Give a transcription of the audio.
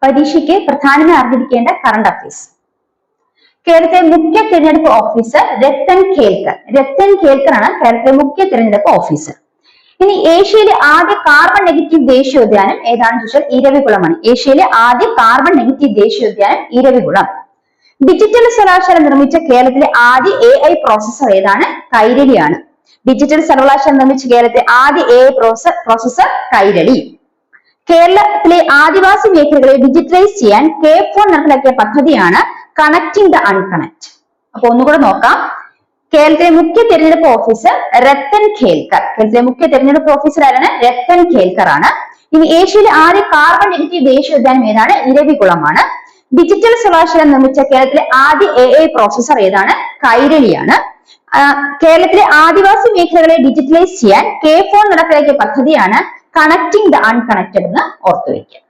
പരീക്ഷയ്ക്ക് പ്രധാനമായി അറിഞ്ഞിരിക്കേണ്ട കറണ്ട് അഫയേഴ്സ്. കേരളത്തിലെ മുഖ്യ തിരഞ്ഞെടുപ്പ് ഓഫീസർ രത്തൻ ഖേൽക്കർ. രത്തൻ ഖേൽക്കർ ആണ് കേരളത്തിലെ മുഖ്യ തിരഞ്ഞെടുപ്പ് ഓഫീസർ. ഇനി ഏഷ്യയിലെ ആദ്യ കാർബൺ നെഗറ്റീവ് ദേശീയോദ്യാനം ഏതാണെന്ന് ചോദിച്ചാൽ ഇരവികുളമാണ്. ഏഷ്യയിലെ ആദ്യ കാർബൺ നെഗറ്റീവ് ദേശീയോദ്യാനം ഇരവികുളം. ഡിജിറ്റൽ സർവകലാശാല നിർമ്മിച്ച കേരളത്തിലെ ആദ്യ AI പ്രോസസർ ഏതാണ്? കൈരളിയാണ്. ഡിജിറ്റൽ സർവകലാശാല നിർമ്മിച്ച കേരളത്തിലെ ആദ്യ AI പ്രോസസർ കൈരളി. കേരളത്തിലെ ആദിവാസി മേഖലകളെ ഡിജിറ്റലൈസ് ചെയ്യാൻ K4 നടപ്പിലാക്കിയ പദ്ധതിയാണ് കണക്ടിംഗ് ദ അൺകണക്ട്. അപ്പൊ ഒന്നുകൂടെ നോക്കാം. കേരളത്തിലെ മുഖ്യ തെരഞ്ഞെടുപ്പ് ഓഫീസർ രത്തൻ ഖേൽക്കർ. കേരളത്തിലെ മുഖ്യ തെരഞ്ഞെടുപ്പ് ഓഫീസർ ആരാണ്? രത്തൻ ഖേൽക്കർ ആണ്. ഇനി ഏഷ്യയിലെ ആദ്യ കാർബൺ നെഗറ്റീവ് ദേശീയോദ്യാനം ഏതാണ്? ഇരവികുളമാണ്. ഡിജിറ്റൽ സർവകലാശാല നിർമ്മിച്ച കേരളത്തിലെ ആദ്യ AI പ്രോസസർ ഏതാണ്? കൈരളിയാണ്. കേരളത്തിലെ ആദിവാസി മേഖലകളെ ഡിജിറ്റലൈസ് ചെയ്യാൻ K4 നടപ്പിലാക്കിയ പദ്ധതിയാണ് കണക്ടിംഗ് ദ അൺകണക്റ്റഡ് എന്ന് ഓർത്തുവെക്കുക.